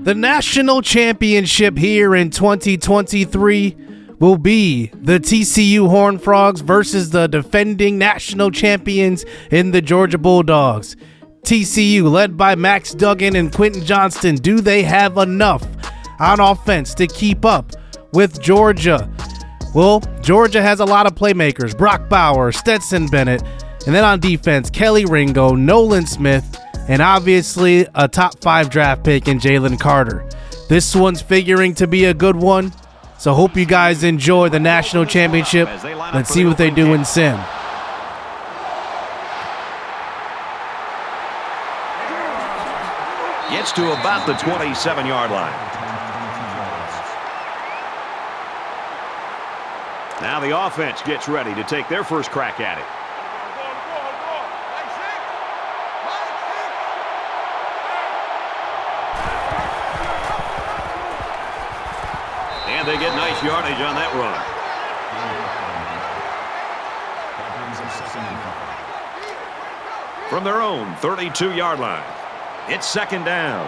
The national championship here in 2023 will be the TCU Horned Frogs versus the defending national champions in the Georgia Bulldogs. TCU, led by Max Duggan and Quentin Johnston, do they have enough on offense to keep up with Georgia? Well, Georgia has a lot of playmakers: Brock Bauer, Stetson Bennett, and then on defense, Kelly Ringo, Nolan Smith, and obviously a top 5 draft pick in Jalen Carter. This one's figuring to be a good one, so hope you guys enjoy the national championship. Let's see what they do in sim. Gets to about the 27-yard line. Now the offense gets ready to take their first crack at it. And they get nice yardage on that run. From their own 32-yard line, it's second down.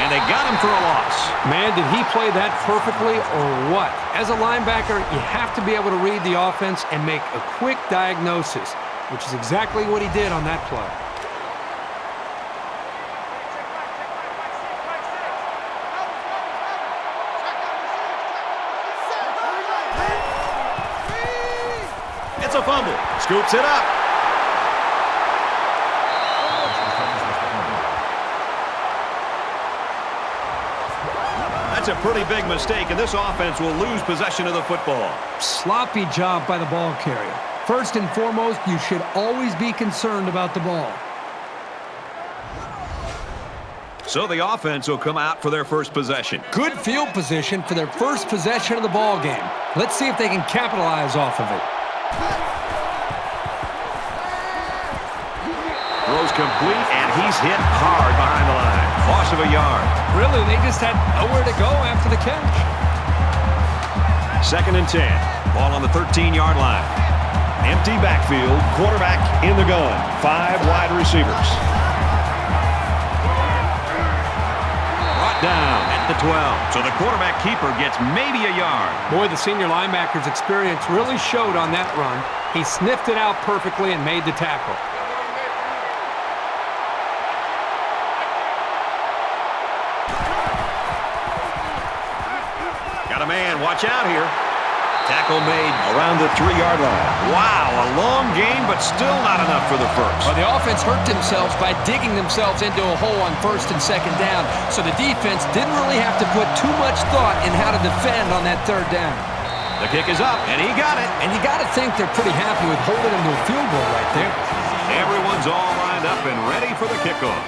And they got him for a loss. Man, did he play that perfectly or what? As a linebacker, you have to be able to read the offense and make a quick diagnosis, which is exactly what he did on that play. It's a fumble. Scoops it up. That's a pretty big mistake, and this offense will lose possession of the football. Sloppy job by the ball carrier. First and foremost, you should always be concerned about the ball. So the offense will come out for their first possession. Good field position for their first possession of the ball game. Let's see if they can capitalize off of it. Throws complete, and he's hit hard behind the line. Loss of a yard. Really, they just had nowhere to go after the catch. Second and 10. Ball on the 13-yard line. Empty backfield, quarterback in the gun. 5 wide receivers. Brought down at the 12. So the quarterback keeper gets maybe a yard. Boy, the senior linebacker's experience really showed on that run. He sniffed it out perfectly and made the tackle. Got a man, watch out here. Tackle made around the 3-yard line. Wow, a long game, but still not enough for the first. Well, the offense hurt themselves by digging themselves into a hole on first and second down, so the defense didn't really have to put too much thought in how to defend on that third down. The kick is up, and he got it. And you got to think they're pretty happy with holding him to a field goal right there. Everyone's all lined up and ready for the kickoff.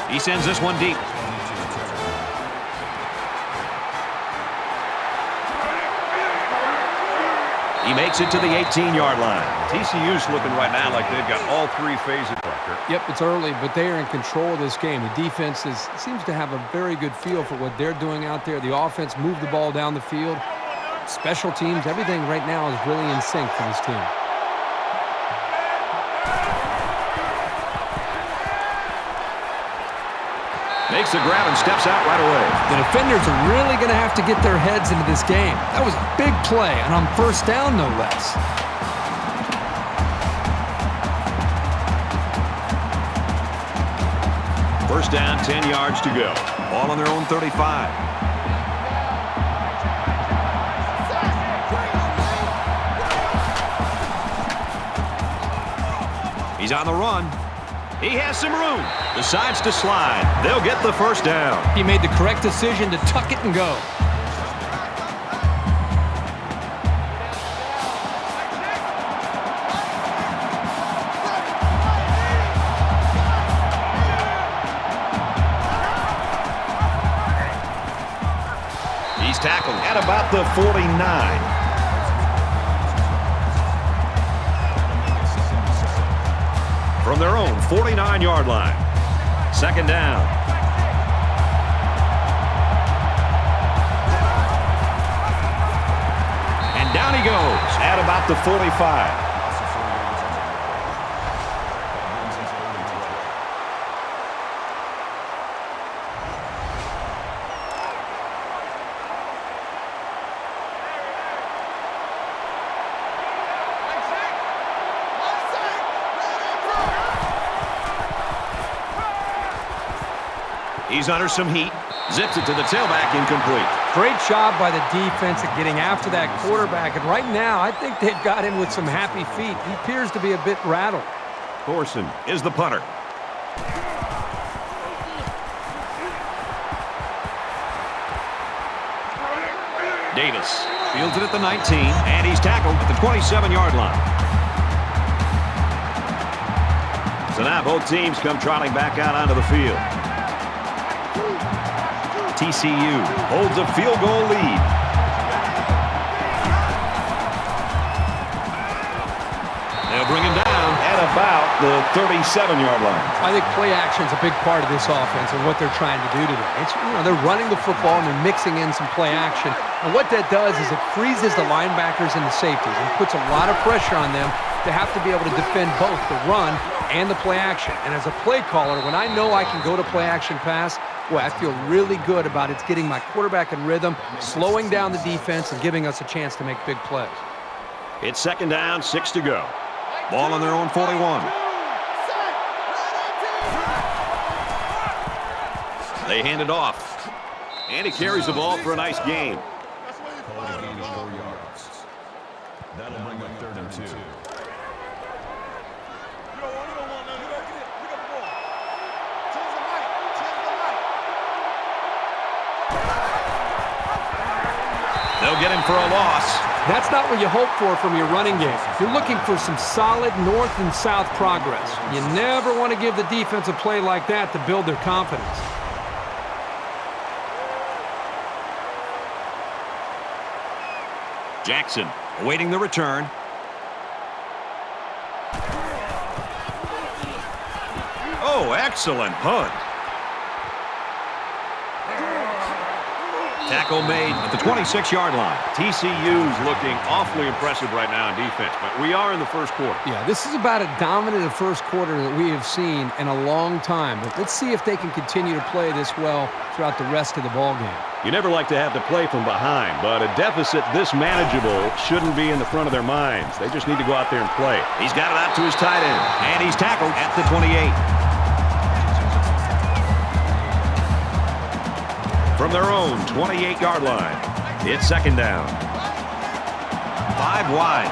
He sends this one deep. He makes it to the 18-yard line. TCU's looking right now like they've got all 3 phases. Yep, it's early, but they are in control of this game. The defense seems to have a very good feel for what they're doing out there. The offense moved the ball down the field. Special teams, everything right now is really in sync for this team. Makes the grab and steps out right away. The defenders are really going to have to get their heads into this game. That was a big play, and on first down, no less. First down, 10 yards to go. Ball on their own 35. He's on the run. He has some room. Decides to slide. They'll get the first down. He made the correct decision to tuck it and go. He's tackled at about the 49. From their own 49-yard line. Second down. And down he goes at about the 45. He's under some heat. Zips it to the tailback, incomplete. Great job by the defense at getting after that quarterback. And right now, I think they've got him with some happy feet. He appears to be a bit rattled. Thorson is the punter. Davis fields it at the 19, and he's tackled at the 27-yard line. So now both teams come trotting back out onto the field. TCU holds a field goal lead. They'll bring him down at about the 37-yard line. I think play action is a big part of this offense and what they're trying to do today. It's, they're running the football and they're mixing in some play action. And what that does is it freezes the linebackers and the safeties and puts a lot of pressure on them to have to be able to defend both the run and the play action. And as a play caller, when I know I can go to play action pass, boy, I feel really good about it's getting my quarterback in rhythm, slowing down the defense, and giving us a chance to make big plays. It's second down, 6 to go. Ball on their own 41. They hand it off. And he carries the ball for a nice gain. That'll bring up 3rd and 2. They'll get him for a loss. That's not what you hope for from your running game. You're looking for some solid north and south progress. You never want to give the defense a play like that to build their confidence. Jackson awaiting the return. Oh, excellent punt. Tackle made at the 26-yard line. TCU's looking awfully impressive right now in defense, but we are in the first quarter. Yeah, this is about as dominant a first quarter that we have seen in a long time. But let's see if they can continue to play this well throughout the rest of the ball game. You never like to have to play from behind, but a deficit this manageable shouldn't be in the front of their minds. They just need to go out there and play. He's got it out to his tight end, and he's tackled at the 28. From their own 28-yard line, it's second down. 5 wide.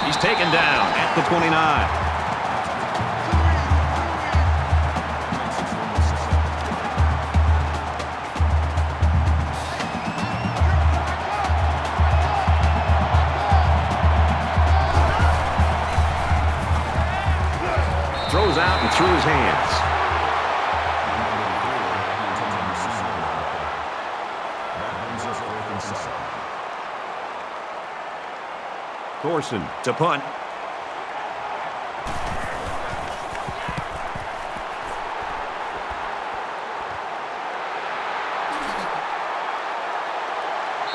He's taken down at the 29. Throws out and through his hands. Thorson to punt.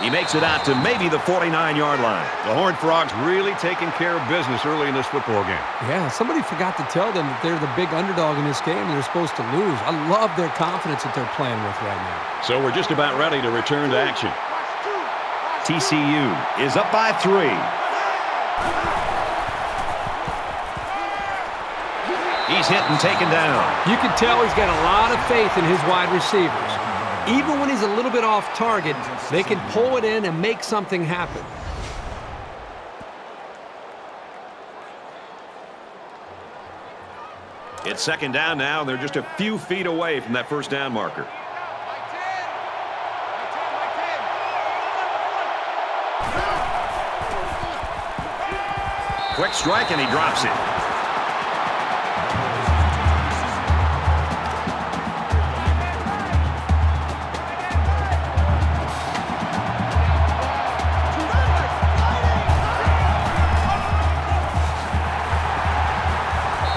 He makes it out to maybe the 49-yard line. The Horned Frogs really taking care of business early in this football game. Yeah, somebody forgot to tell them that they're the big underdog in this game and they're supposed to lose. I love their confidence that they're playing with right now. So we're just about ready to return to action. TCU is up by 3. He's hit and taken down. You can tell he's got a lot of faith in his wide receivers. Even when he's a little bit off target, they can pull it in and make something happen. It's second down now. They're just a few feet away from that first down marker. Quick strike, and he drops it.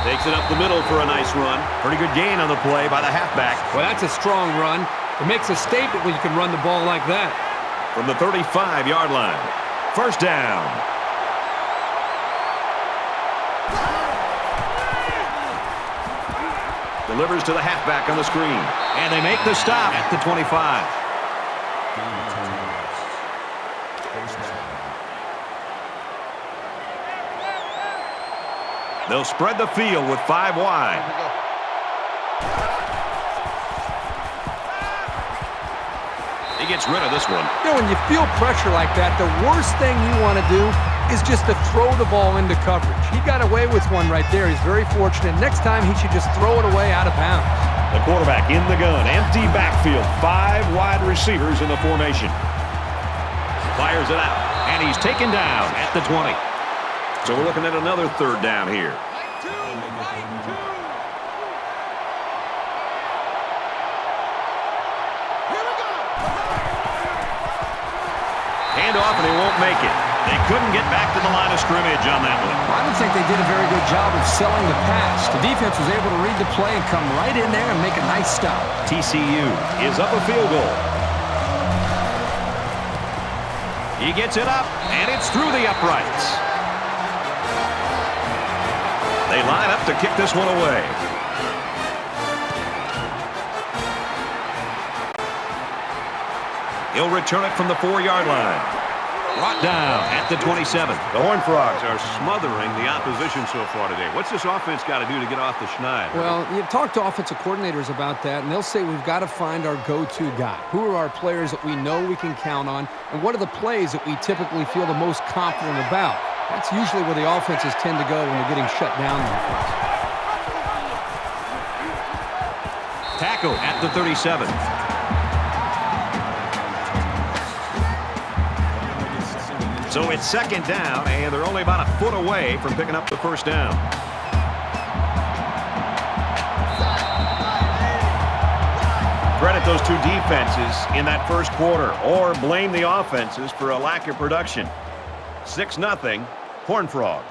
Takes it up the middle for a nice run. Pretty good gain on the play by the halfback. Well, that's a strong run. It makes a statement when you can run the ball like that. From the 35-yard line. First down. Delivers to the halfback on the screen. And they make the stop at the 25. They'll spread the field with 5 wide. He gets rid of this one. You know, when you feel pressure like that, the worst thing you want to do is just to throw the ball into coverage. He got away with one right there. He's very fortunate. Next time, he should just throw it away out of bounds. The quarterback in the gun. Empty backfield. 5 wide receivers in the formation. Fires it out. And he's taken down at the 20. So we're looking at another 3rd down here. Hand off, and he won't make it. They couldn't get back to the line of scrimmage on that one. I don't think they did a very good job of selling the pass. The defense was able to read the play and come right in there and make a nice stop. TCU is up a field goal. He gets it up, and it's through the uprights. They line up to kick this one away. He'll return it from the 4-yard line. Brought down at the 27. The Horned Frogs are smothering the opposition so far today. What's this offense got to do to get off the schneid? Well, you talk to offensive coordinators about that, and they'll say we've got to find our go-to guy. Who are our players that we know we can count on, and what are the plays that we typically feel the most confident about? That's usually where the offenses tend to go when they're getting shut down like this. Tackle at the 37. So it's 2nd down, and they're only about a foot away from picking up the 1st down. Credit those 2 defenses in that 1st quarter, or blame the offenses for a lack of production. 6-0, Horned Frogs.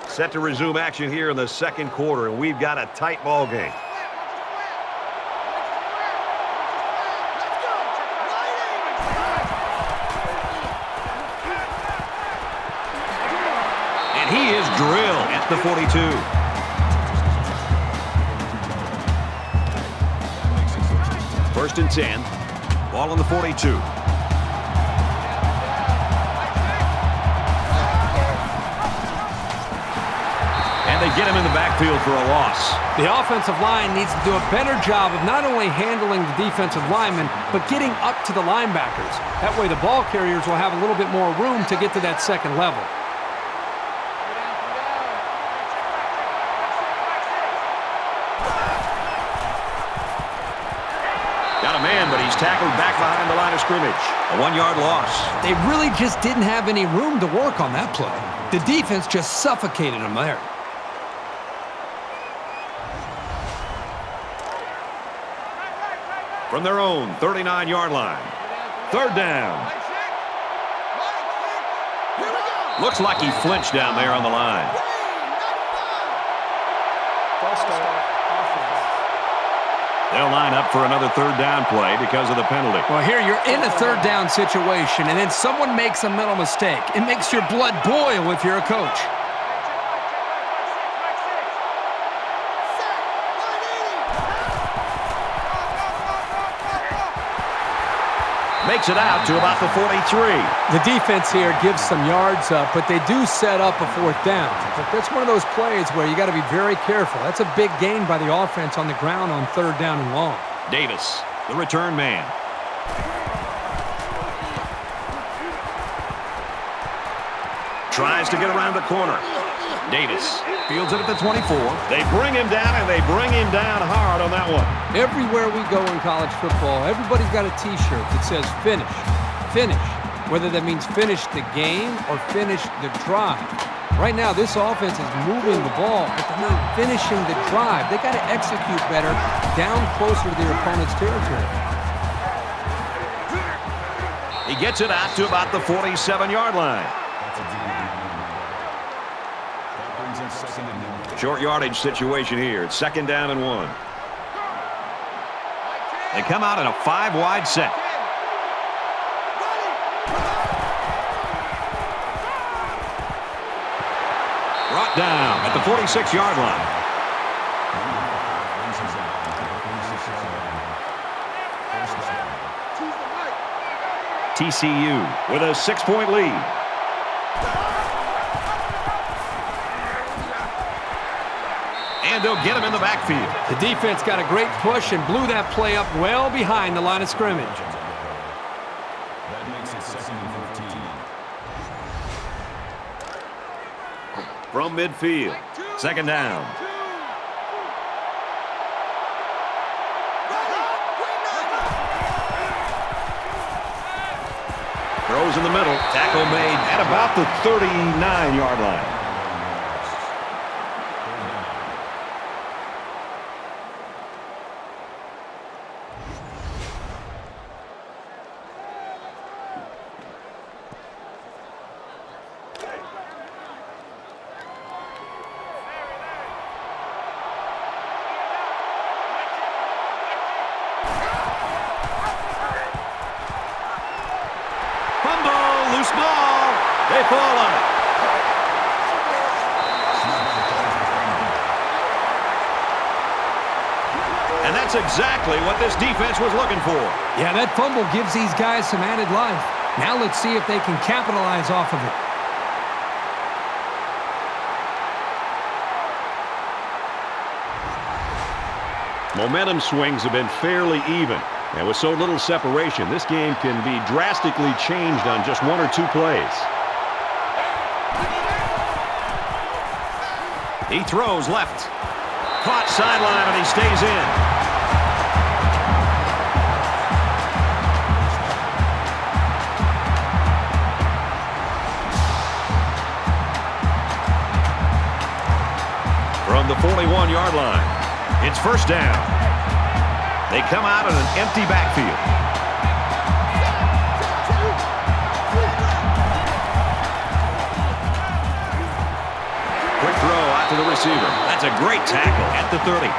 Set to resume action here in the 2nd quarter, and we've got a tight ball game. He is drilled at the 42. 1st and 10. Ball on the 42. And they get him in the backfield for a loss. The offensive line needs to do a better job of not only handling the defensive linemen, but getting up to the linebackers. That way the ball carriers will have a little bit more room to get to that 2nd level. Got a man, but he's tackled back behind the line of scrimmage. A 1-yard loss. They really just didn't have any room to work on that play. The defense just suffocated them there. From their own 39-yard line. 3rd down. Looks like he flinched down there on the line. They'll line up for another 3rd down play because of the penalty. Well, here you're in a 3rd down situation, and then someone makes a mental mistake. It makes your blood boil if you're a coach. Makes it out to about the 43. The defense here gives some yards up, but they do set up a 4th down. But that's one of those plays where you got to be very careful. That's a big gain by the offense on the ground on 3rd down and long. Davis, the return man. Tries to get around the corner. Davis fields it at the 24. They bring him down, and they bring him down hard on that one. Everywhere we go in college football, everybody's got a T-shirt that says finish, finish. Whether that means finish the game or finish the drive. Right now, this offense is moving the ball, but they're not finishing the drive. They got to execute better down closer to their opponent's territory. He gets it out to about the 47-yard line. Short yardage situation here. It's 2nd down and 1. They come out in a 5-wide set. Brought down at the 46-yard line. TCU with a 6-point lead. they'll get him in the backfield. The defense got a great push and blew that play up well behind the line of scrimmage. That makes it 2nd and 15. From midfield, 2nd down. Throws in the middle. Tackle made at about the 39-yard line. Loose ball. They fall on it. And that's exactly what this defense was looking for. Yeah, that fumble gives these guys some added life. Now let's see if they can capitalize off of it. Momentum swings have been fairly even. And with so little separation, this game can be drastically changed on just 1 or 2 plays. He throws left. Caught sideline, and he stays in. From the 41-yard line, it's 1st down. They come out in an empty backfield. Quick throw out to the receiver. That's a great tackle at the 30.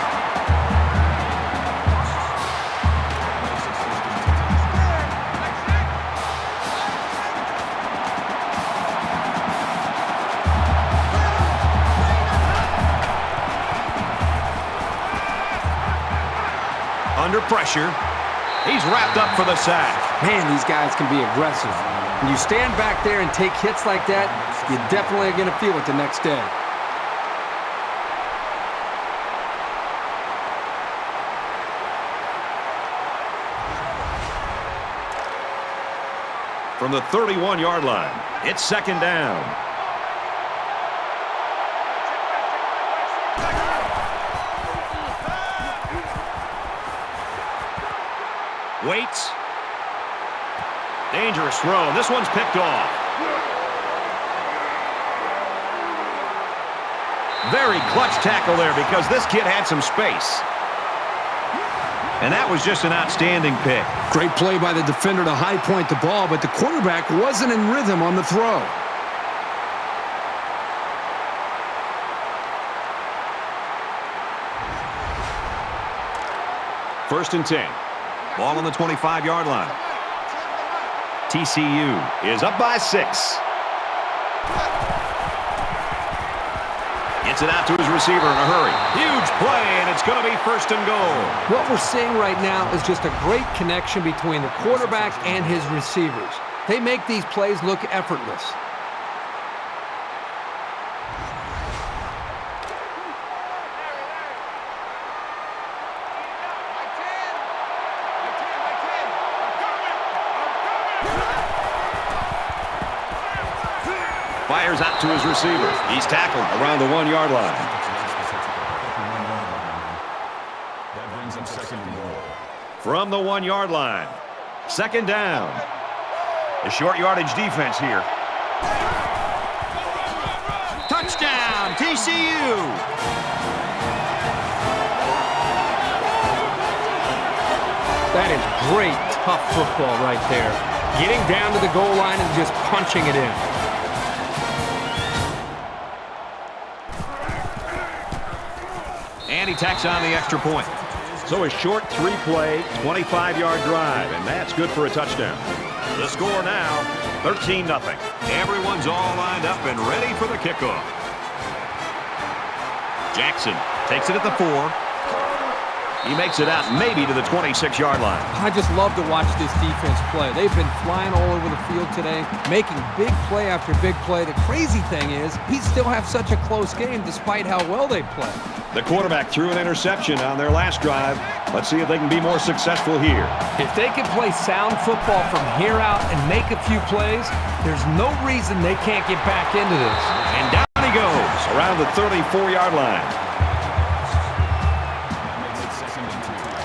Under pressure. He's wrapped up for the sack. Man, these guys can be aggressive. When you stand back there and take hits like that, you definitely are going to feel it the next day. From the 31-yard line, it's 2nd down. Waits. Dangerous throw. This one's picked off. Very clutch tackle there because this kid had some space. And that was just an outstanding pick. Great play by the defender to high point the ball, but the quarterback wasn't in rhythm on the throw. First and 10. Ball on the 25-yard line. TCU is up by 6. Gets it out to his receiver in a hurry. Huge play, and it's going to be 1st and goal. What we're seeing right now is just a great connection between the quarterback and his receivers. They make these plays look effortless. Fires out to his receiver. He's tackled around the 1-yard line. That brings up 2nd and goal. From the 1-yard line. 2nd down. A short yardage defense here. Touchdown, TCU! That is great, tough football right there. Getting down to the goal line and just punching it in. And he tacks on the extra point. So a short 3-play, 25-yard drive, and that's good for a touchdown. The score now, 13-0. Everyone's all lined up and ready for the kickoff. Jackson takes it at the 4. He makes it out maybe to the 26-yard line. I just love to watch this defense play. They've been flying all over the field today, making big play after big play. The crazy thing is, he still have such a close game despite how well they play. The quarterback threw an interception on their last drive. Let's see if they can be more successful here. If they can play sound football from here out and make a few plays, there's no reason they can't get back into this. And down he goes around the 34-yard line.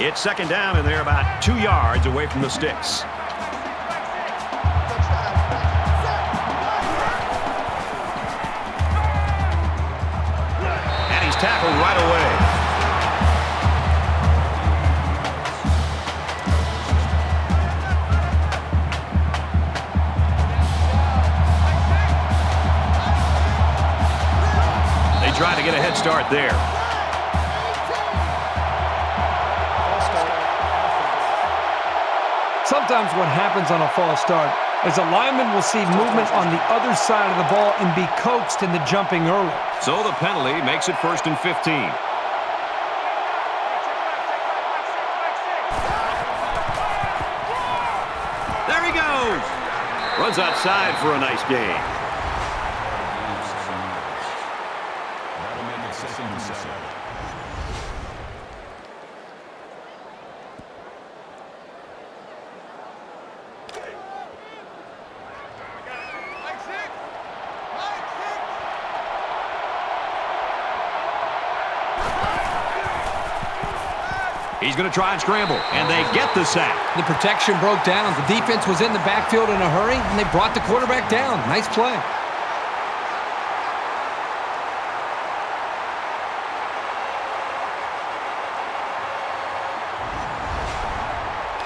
It's second down, and they're about 2 yards away from the sticks. And he's tackled right away. They try to get a head start there. Sometimes what happens on a false start is a lineman will see movement on the other side of the ball and be coaxed into jumping early. So the penalty makes it 1st and 15. There he goes. Runs outside for a nice gain. That'll make it 2nd and 7. He's going to try and scramble, and they get the sack. The protection broke down. The defense was in the backfield in a hurry, and they brought the quarterback down. Nice play.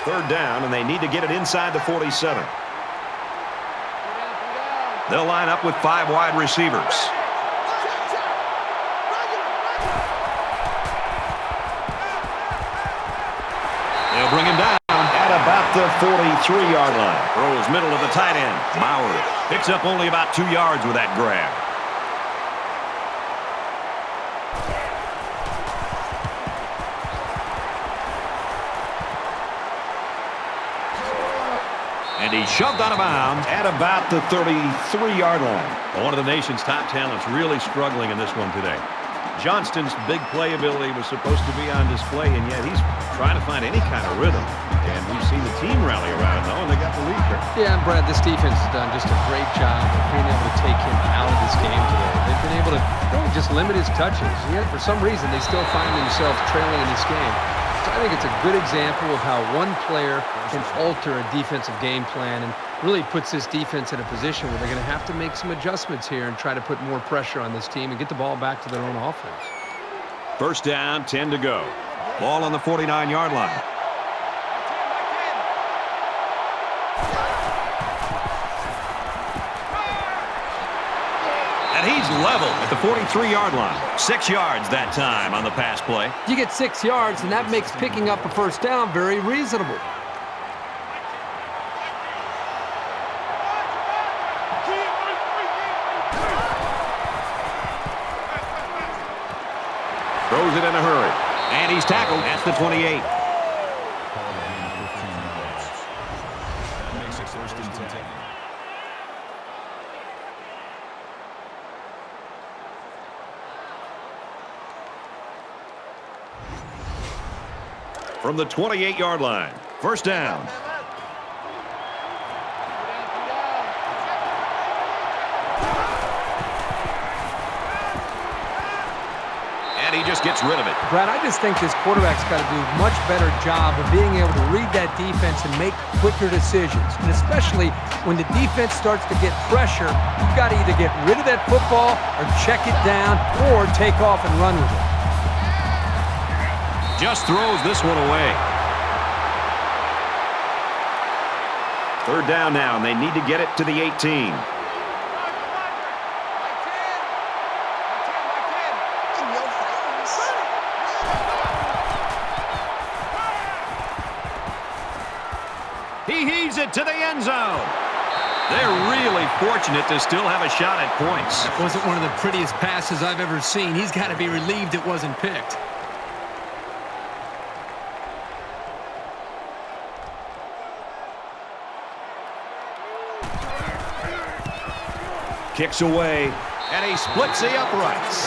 Third down, and they need to get it inside the 47. They'll line up with 5 wide receivers. They'll bring him down at about the 43-yard line. Throws middle of the tight end. Bauer picks up only about 2 yards with that grab. And he's shoved out of bounds at about the 33-yard line. One of the nation's top talents really struggling in this one today. Johnston's big playability was supposed to be on display, and yet he's trying to find any kind of rhythm. And we've seen the team rally around, though, and they got the lead here. Yeah, and Brad, this defense has done just a great job of being able to take him out of this game today. They've been able to really just limit his touches. Yet, for some reason, they still find themselves trailing in this game. So I think it's a good example of how one player can alter a defensive game plan and really puts this defense in a position where they're going to have to make some adjustments here and try to put more pressure on this team and get the ball back to their own offense. First down, 10 to go. Ball on the 49-yard line. And he's level at the 43-yard line. 6 yards that time on the pass play. You get 6 yards, and that makes picking up a first down very reasonable. Throws it in a hurry. And he's tackled at the 28. That makes it 1st and 10. From the 28-yard line. First down. He just gets rid of it. Brad, I just think this quarterback's got to do a much better job of being able to read that defense and make quicker decisions. And especially when the defense starts to get pressure, you've got to either get rid of that football or check it down or take off and run with it. Just throws this one away. Third down now, and they need to get it to the 18. He heaves it to the end zone. They're really fortunate to still have a shot at points. That wasn't one of the prettiest passes I've ever seen. He's got to be relieved it wasn't picked. Kicks away, and he splits the uprights.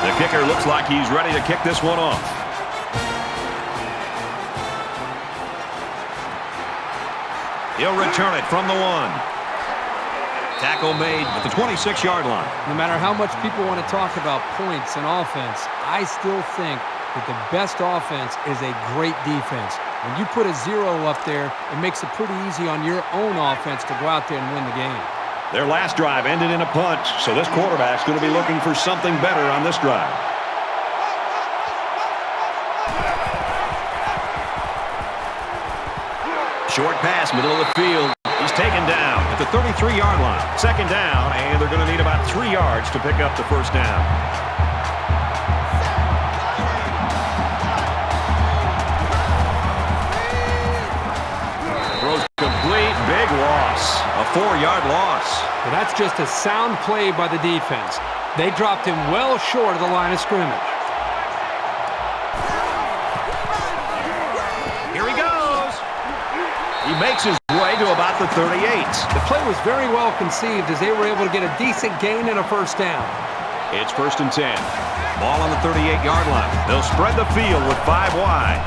The kicker looks like he's ready to kick this one off. He'll return it from the 1. Tackle made at the 26-yard line. No matter how much people want to talk about points and offense, I still think that the best offense is a great defense. When you put a 0 up there, it makes it pretty easy on your own offense to go out there and win the game. Their last drive ended in a punt, so this quarterback's going to be looking for something better on this drive. Short pass, middle of the field. He's taken down at the 33-yard line. Second down, and they're going to need about 3 yards to pick up the first down. Throws complete, big loss. A 4-yard loss. Well, that's just a sound play by the defense. They dropped him well short of the line of scrimmage. Here he goes. He makes his way to about the 38. The play was very well conceived as they were able to get a decent gain and a first down. It's 1st and 10. Ball on the 38-yard line. They'll spread the field with 5 wide.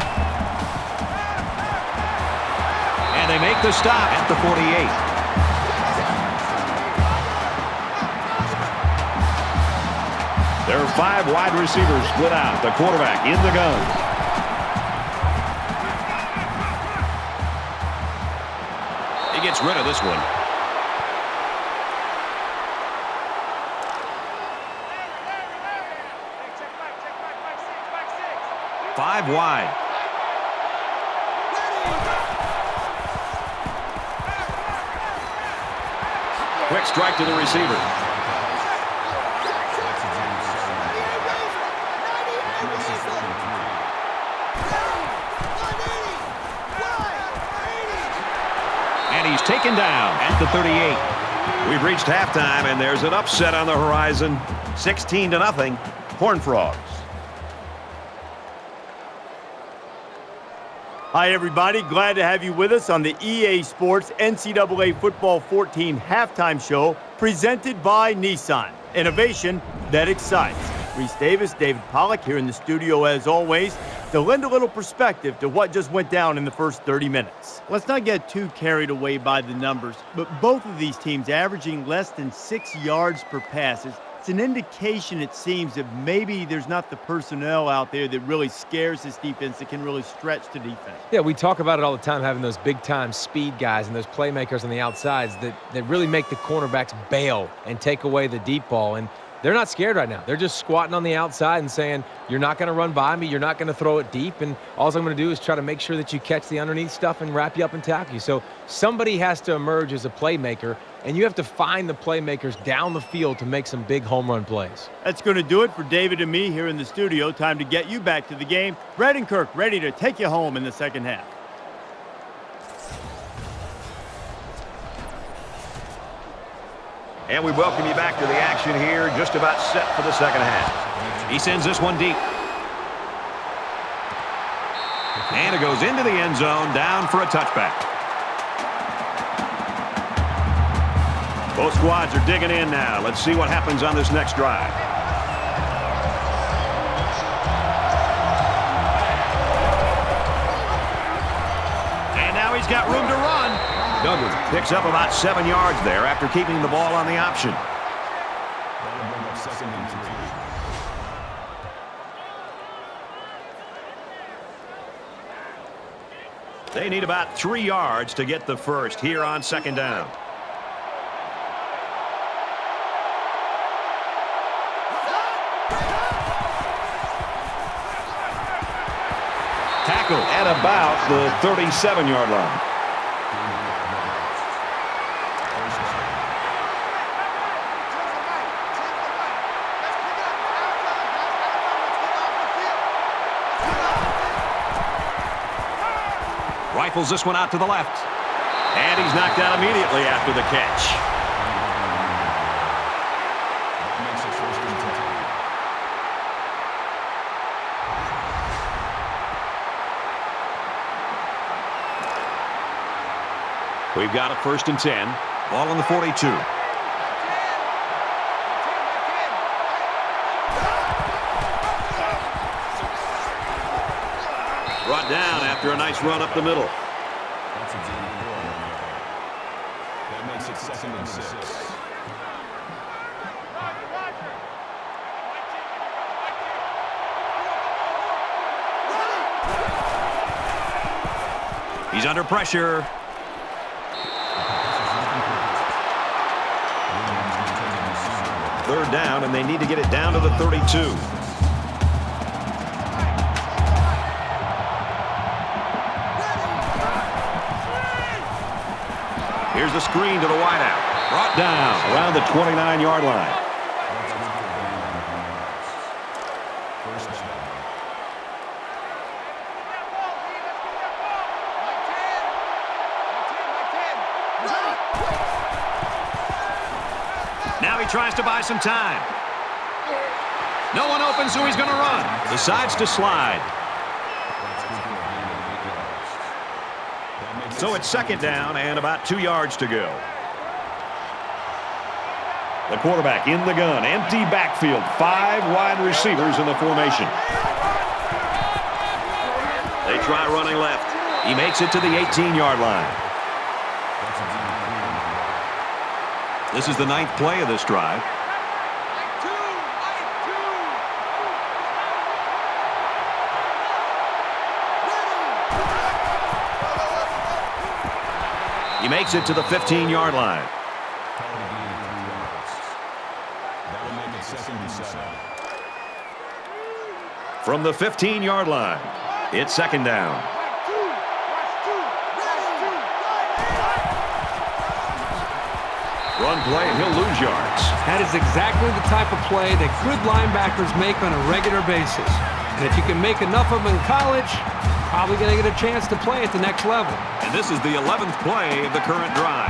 And they make the stop at the 48. There are 5 wide receivers split out. The quarterback in the gun. He gets rid of this one. Five wide. Quick strike to the receiver. And he's taken down at the 38. We've reached halftime, and there's an upset on the horizon. 16-0, Horned Frogs. Hi, everybody. Glad to have you with us on the EA Sports NCAA Football 14 halftime show presented by Nissan. Innovation that excites. Reese Davis, David Pollack here in the studio as always to lend a little perspective to what just went down in the first 30 minutes. Let's not get too carried away by the numbers, but both of these teams averaging less than 6 yards per pass. It's an indication, it seems, that maybe there's not the personnel out there that really scares this defense, that can really stretch the defense. Yeah, we talk about it all the time, having those big-time speed guys and those playmakers on the outsides that really make the cornerbacks bail and take away the deep ball. And they're not scared right now. They're just squatting on the outside and saying, you're not going to run by me, you're not going to throw it deep, and all I'm going to do is try to make sure that you catch the underneath stuff and wrap you up and tackle you. So somebody has to emerge as a playmaker, and you have to find the playmakers down the field to make some big home run plays. That's going to do it for David and me here in the studio. Time to get you back to the game. Brad and Kirk ready to take you home in the second half. And we welcome you back to the action here, just about set for the second half. He sends this one deep. And it goes into the end zone, down for a touchback. Both squads are digging in now. Let's see what happens on this next drive. And now he's got room to run. Douglas picks up about 7 yards there after keeping the ball on the option. They need about 3 yards to get the first here on second down. Tackle at about the 37-yard line. Rifles this one out to the left. And he's knocked out immediately after the catch. We've got a 1st and 10. Ball on the 42. Brought down after a nice run up the middle. That's a good play. That makes it 2nd and 6. He's under pressure. Third down, and they need to get it down to the 32. Here's the screen to the wideout. Brought down around the 29-yard line. Now he tries to buy some time. No one open, so he's going to run. Decides to slide. So it's 2nd down and about 2 yards to go. The quarterback in the gun. Empty backfield. 5 wide receivers in the formation. They try running left. He makes it to the 18-yard line. This is the 9th play of this drive. He makes it to the 15-yard line. From the 15-yard line, it's 2nd down. Run play, and he'll lose yards. That is exactly the type of play that good linebackers make on a regular basis. And if you can make enough of them in college, probably going to get a chance to play at the next level. And this is the 11th play of the current drive.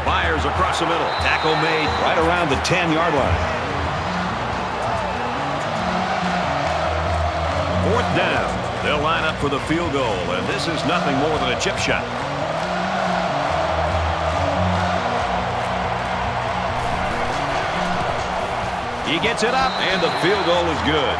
Fires across the middle. Tackle made right around the 10-yard line. 4th down. They'll line up for the field goal, and this is nothing more than a chip shot. He gets it up, and the field goal is good.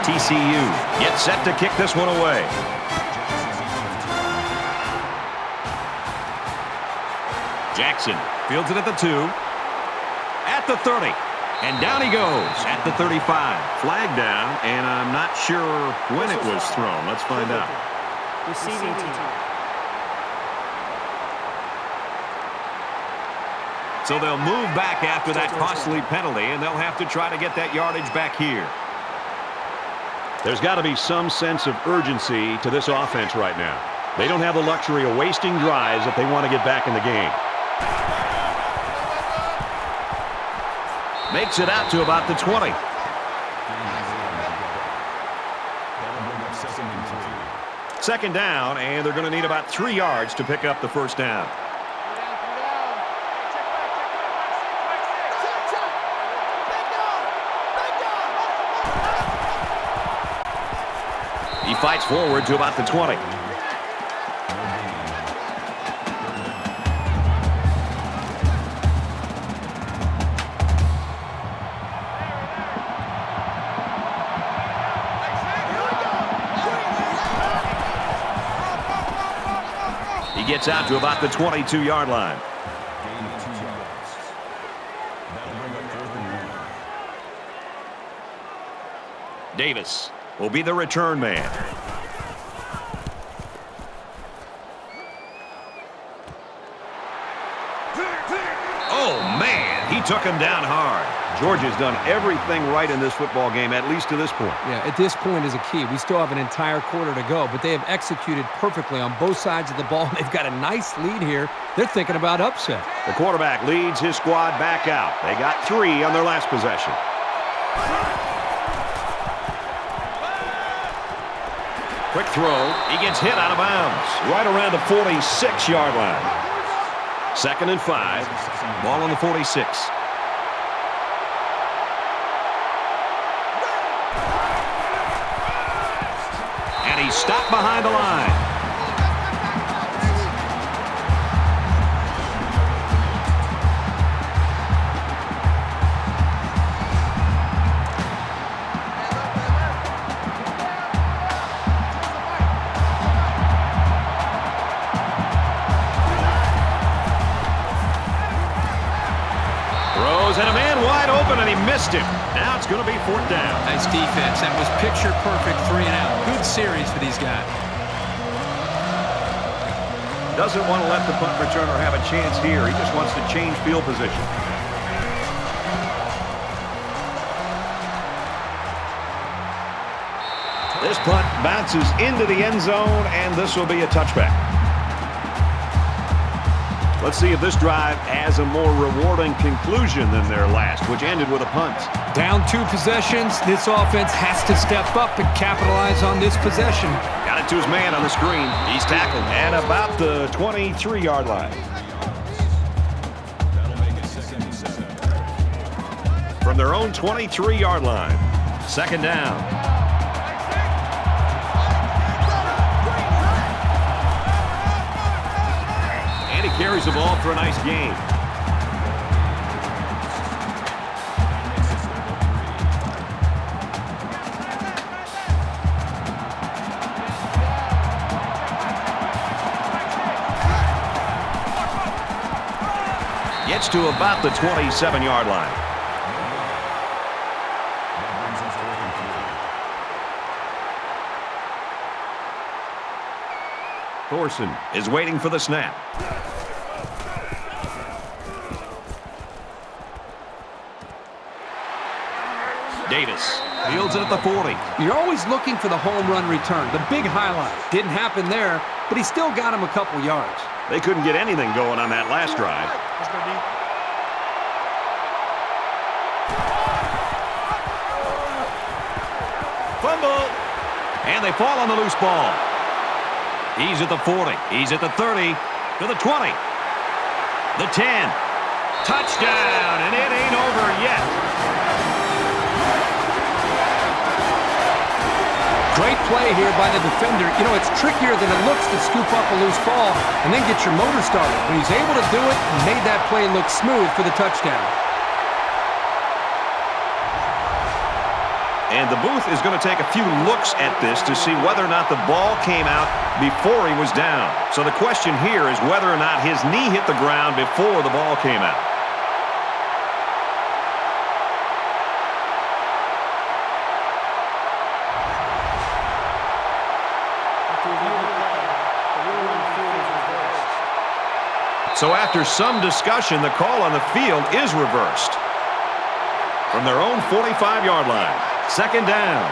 TCU gets set to kick this one away. Jackson fields it at the 2. At the 30. And down he goes at the 35. Flag down, and I'm not sure when it was thrown. Let's find out. Receiving team. So they'll move back after that costly penalty, and they'll have to try to get that yardage back here. There's got to be some sense of urgency to this offense right now. They don't have the luxury of wasting drives if they want to get back in the game. Makes it out to about the 20. Second down, and they're going to need about 3 yards to pick up the 1st down. He fights forward to about the 20. He gets out to about the 22-yard line. Davis will be the return man. Oh, man, he took him down hard. Georgia's done everything right in this football game, at least to this point. Yeah, at this point is a key. We still have an entire quarter to go, but they have executed perfectly on both sides of the ball. They've got a nice lead here. They're thinking about upset. The quarterback leads his squad back out. They got 3 on their last possession. Quick throw. He gets hit out of bounds right around the 46-yard line. 2nd and 5. Ball on the 46. And he's stopped behind the line. And a man wide open, and he missed him. Now it's going to be 4th down. Nice defense. That was picture-perfect 3 and out. Good series for these guys. Doesn't want to let the punt returner have a chance here. He just wants to change field position. This punt bounces into the end zone, and this will be a touchback. Let's see if this drive has a more rewarding conclusion than their last, which ended with a punt. Down 2 possessions. This offense has to step up and capitalize on this possession. Got it to his man on the screen. He's tackled at about the 23-yard line. That'll make it 2nd and 7. From their own 23-yard line. 2nd down. Carries the ball for a nice gain. Gets to about the 27-yard line. Thorson is waiting for the snap. Davis fields it at the 40. You're always looking for the home run return, the big highlight. Didn't happen there, but he still got him a couple yards. They couldn't get anything going on that last drive. Fumble. And they fall on the loose ball. He's at the 40. He's at the 30. To the 20. The 10. Touchdown, and it ain't over yet. Great play here by the defender. You know, it's trickier than it looks to scoop up a loose ball and then get your motor started. But he's able to do it and made that play look smooth for the touchdown. And the booth is going to take a few looks at this to see whether or not the ball came out before he was down. So the question here is whether or not his knee hit the ground before the ball came out. So after some discussion, the call on the field is reversed. From their own 45-yard line, 2nd down.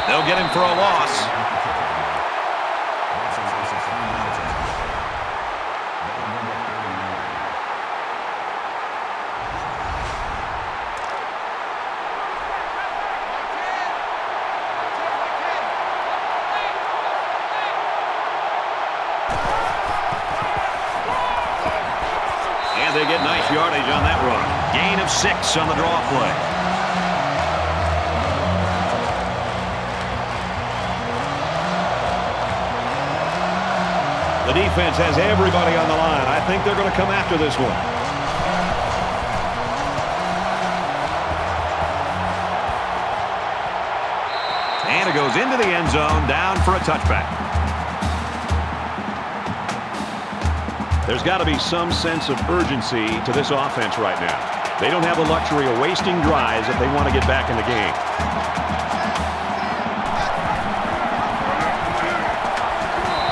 They'll get him for a loss. They get nice yardage on that run. Gain of 6 on the draw play. The defense has everybody on the line. I think they're going to come after this one. And it goes into the end zone, down for a touchback. There's got to be some sense of urgency to this offense right now. They don't have the luxury of wasting drives if they want to get back in the game.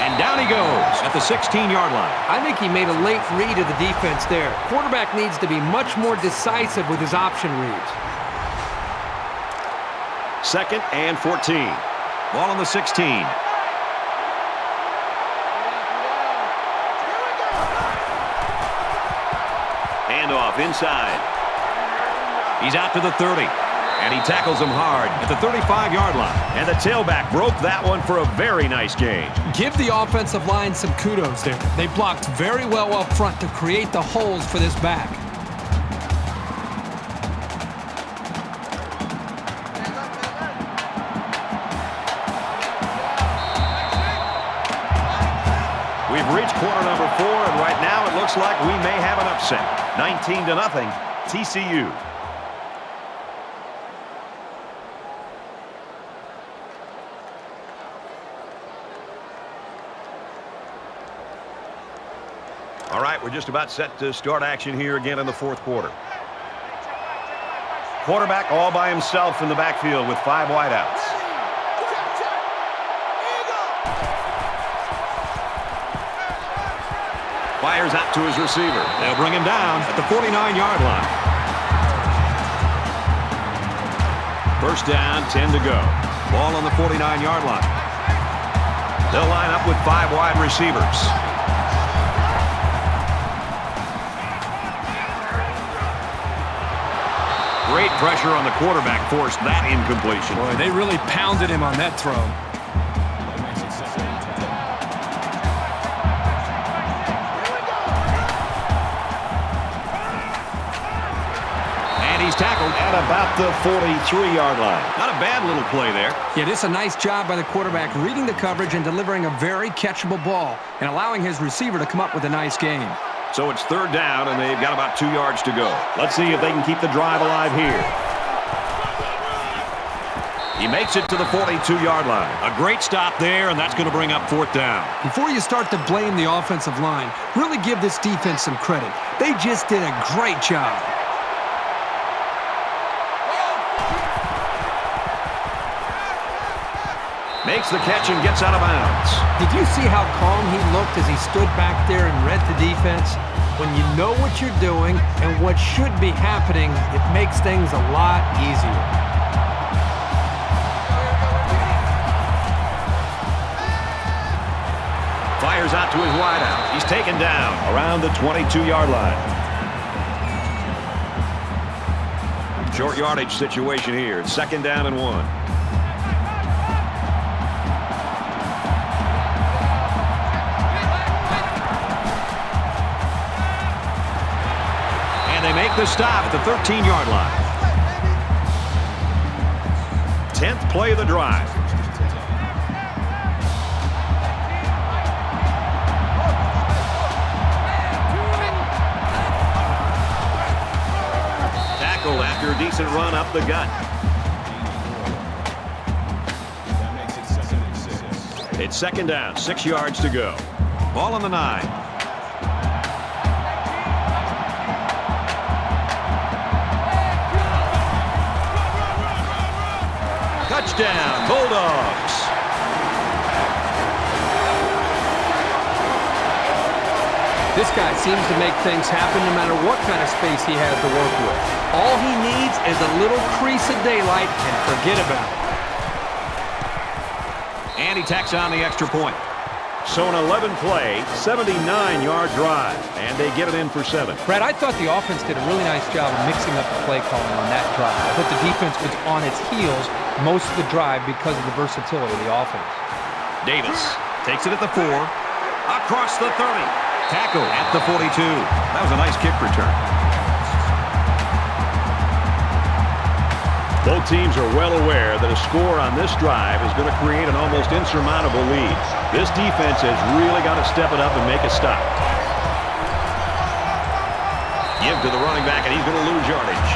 And down he goes at the 16-yard line. I think he made a late read of the defense there. Quarterback needs to be much more decisive with his option reads. 2nd and 14. Ball on the 16. Handoff inside. He's out to the 30. And he tackles him hard at the 35-yard line. And the tailback broke that one for a very nice gain. Give the offensive line some kudos there. They blocked very well up front to create the holes for this back. We've reached quarter number 4, and right now it looks like we may have an upset. 19-0, TCU. All right, we're just about set to start action here again in the fourth quarter. Quarterback all by himself in the backfield with 5 wideouts. Fires out to his receiver. They'll bring him down at the 49-yard line. First down, 10 to go. Ball on the 49-yard line. They'll line up with 5 wide receivers. Great pressure on the quarterback forced that incompletion. Boy, they really pounded him on that throw. And he's tackled at about the 43-yard line. Not a bad little play there. Yeah, this is a nice job by the quarterback reading the coverage and delivering a very catchable ball and allowing his receiver to come up with a nice gain. So it's third down, and they've got about 2 yards to go. Let's see if they can keep the drive alive here. He makes it to the 42-yard line. A great stop there, and that's going to bring up fourth down. Before you start to blame the offensive line, really give this defense some credit. They just did a great job. Makes the catch and gets out of bounds. Did you see how calm he looked as he stood back there and read the defense? When you know what you're doing and what should be happening, it makes things a lot easier. Fires out to his wideout. He's taken down around the 22-yard line. Short yardage situation here. It's second down and 1. They make the stop at the 13-yard line. 10th play of the drive. Tackled after a decent run up the gut. It's second down, 6 yards to go. Ball on the 9. Touchdown, Bulldogs. This guy seems to make things happen no matter what kind of space he has to work with. All he needs is a little crease of daylight and forget about it. And he tacks on the extra point. So an 11-play, 79-yard drive, and they get it in for 7. Brad, I thought the offense did a really nice job of mixing up the play calling on that drive. I thought the defense was on its heels most of the drive because of the versatility of the offense. Davis takes it at the 4, across the 30, tackle at the 42. That was a nice kick return. Both teams are well aware that a score on this drive is going to create an almost insurmountable lead. This defense has really got to step it up and make a stop. Give to the running back, and he's going to lose yardage.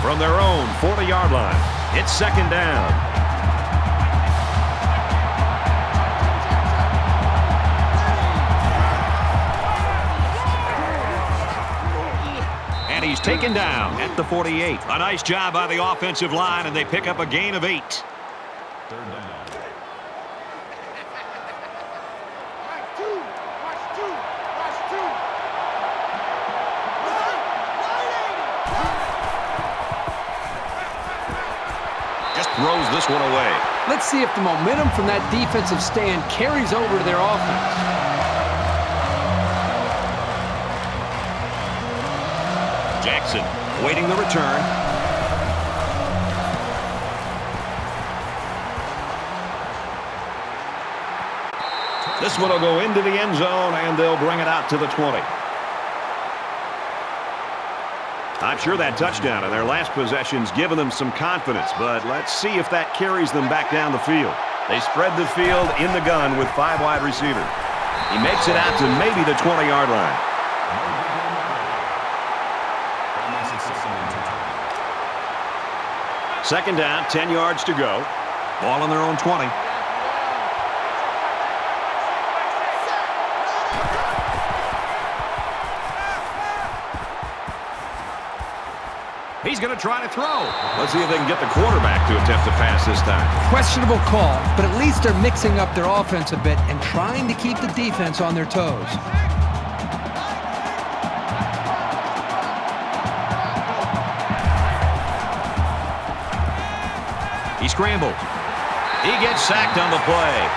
From their own 40-yard line, it's second down. And he's taken down at the 48. A nice job by the offensive line, and they pick up a gain of 8. Third down. Just throws this one away. Let's see if the momentum from that defensive stand carries over to their offense. Jackson waiting the return. This one will go into the end zone, and they'll bring it out to the 20. I'm sure that touchdown in their last possession's given them some confidence, but let's see if that carries them back down the field. They spread the field in the gun with 5 wide receivers. He makes it out to maybe the 20-yard line. Second down, 10 yards to go. Ball on their own 20. He's going to try to throw. Let's see if they can get the quarterback to attempt to pass this time. Questionable call, but at least they're mixing up their offense a bit and trying to keep the defense on their toes. He scrambles. He gets sacked on the play.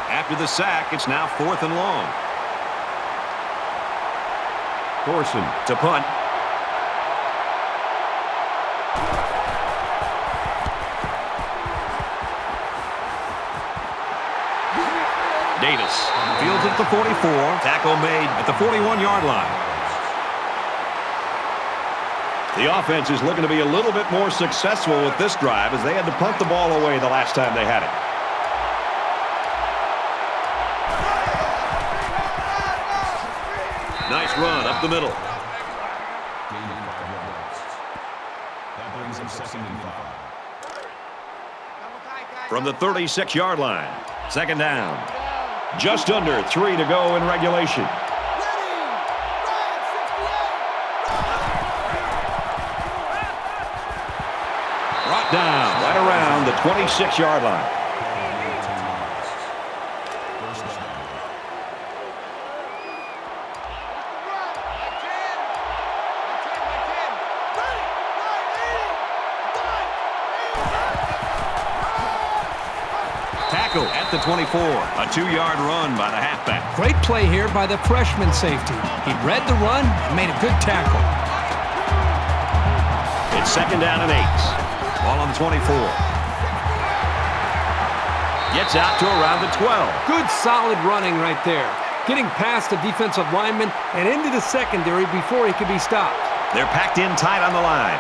After the sack, it's now 4th and long. Thorson to punt. Davis fields at the 44. Tackle made at the 41-yard line. The offense is looking to be a little bit more successful with this drive as they had to punt the ball away the last time they had it. Nice run up the middle. That brings him 2nd and 5. From the 36-yard line. Second down. Just under 3 to go in regulation. Brought down right around the 26-yard line. At the 24, a 2-yard run by the halfback. Great play here by the freshman safety. He read the run and made a good tackle. It's 2nd down and 8. Ball on the 24. Gets out to around the 12. Good solid running right there. Getting past the defensive lineman and into the secondary before he could be stopped. They're packed in tight on the line.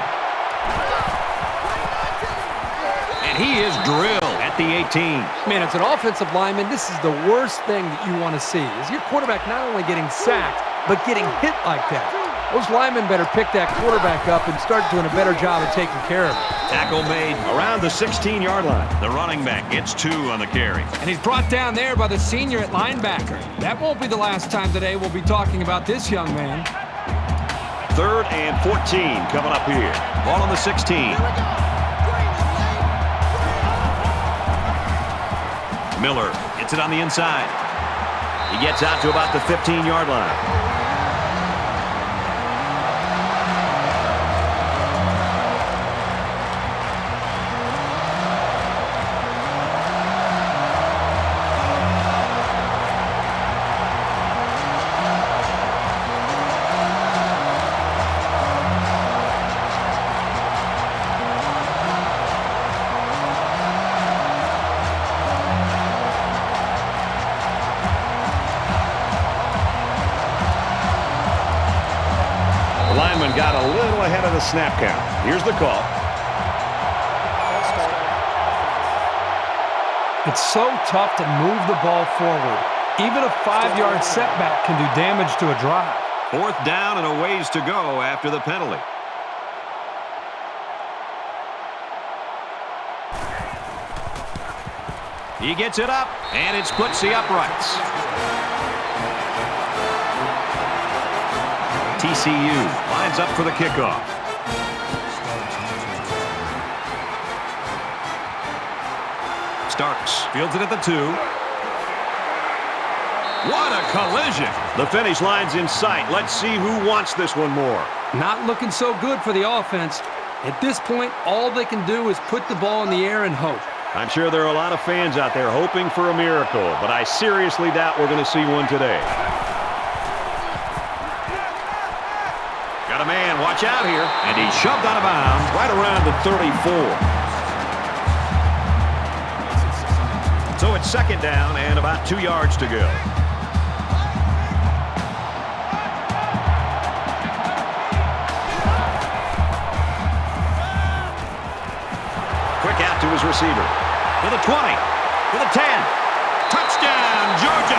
And he is drilled at the 18. Man, as an offensive lineman, this is the worst thing that you want to see, is your quarterback not only getting sacked, but getting hit like that. Those linemen better pick that quarterback up and start doing a better job of taking care of it. Tackle made around the 16-yard line. The running back gets 2 on the carry. And he's brought down there by the senior at linebacker. That won't be the last time today we'll be talking about this young man. 3rd and 14 coming up here. Ball on the 16. Miller gets it on the inside. He gets out to about the 15-yard line. Got a little ahead of the snap count. Here's the call. It's so tough to move the ball forward. Even a 5-yard setback can do damage to a drive. 4th down and a ways to go after the penalty. He gets it up, and it splits the uprights. TCU lines up for the kickoff. Starks fields it at the 2. What a collision. The finish line's in sight. Let's see who wants this one more. Not looking so good for the offense. At this point, all they can do is put the ball in the air and hope. I'm sure there are a lot of fans out there hoping for a miracle, but I seriously doubt we're going to see one today. Got a man, watch out here, and he's shoved out of bounds right around the 34. So it's second down and about 2 yards to go. Quick out to his receiver. To the 20, to the 10. Touchdown, Georgia!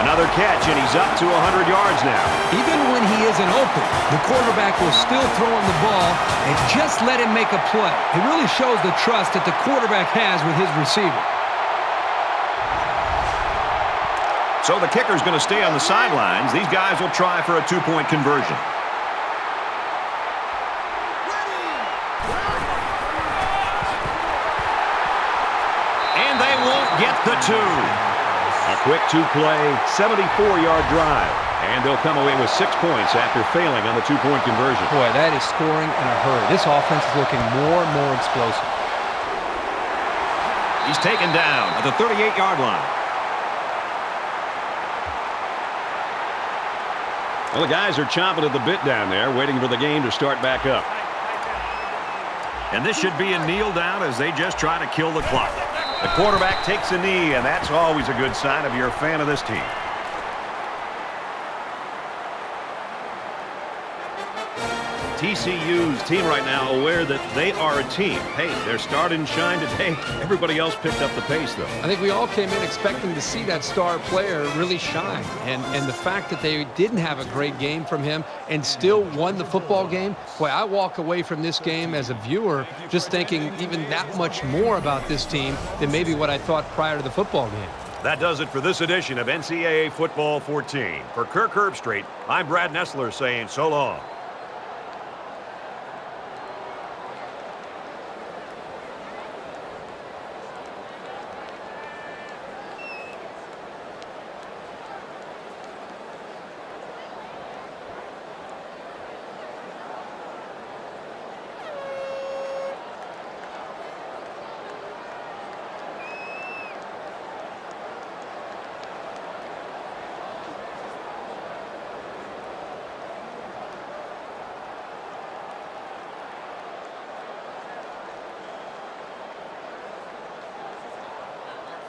Another catch, and he's up to 100 yards now. Even when he isn't open, the quarterback will still throw him the ball and just let him make a play. It really shows the trust that the quarterback has with his receiver. So the kicker's going to stay on the sidelines. These guys will try for a two-point conversion. And they won't get the two. A quick two-play, 74-yard drive. And they'll come away with 6 points after failing on the two-point conversion. Boy, that is scoring in a hurry. This offense is looking more and more explosive. He's taken down at the 38-yard line. Well, the guys are chomping at the bit down there, waiting for the game to start back up. And this should be a kneel down as they just try to kill the clock. The quarterback takes a knee, and that's always a good sign if you're a fan of this team. TCU's team right now aware that they are a team. Hey, they're starting to shine today. Everybody else picked up the pace, though. I think we all came in expecting to see that star player really shine. And the fact that they didn't have a great game from him and still won the football game, boy, I walk away from this game as a viewer just thinking even that much more about this team than maybe what I thought prior to the football game. That does it for this edition of NCAA Football 14. For Kirk Herbstreit, I'm Brad Nessler saying so long.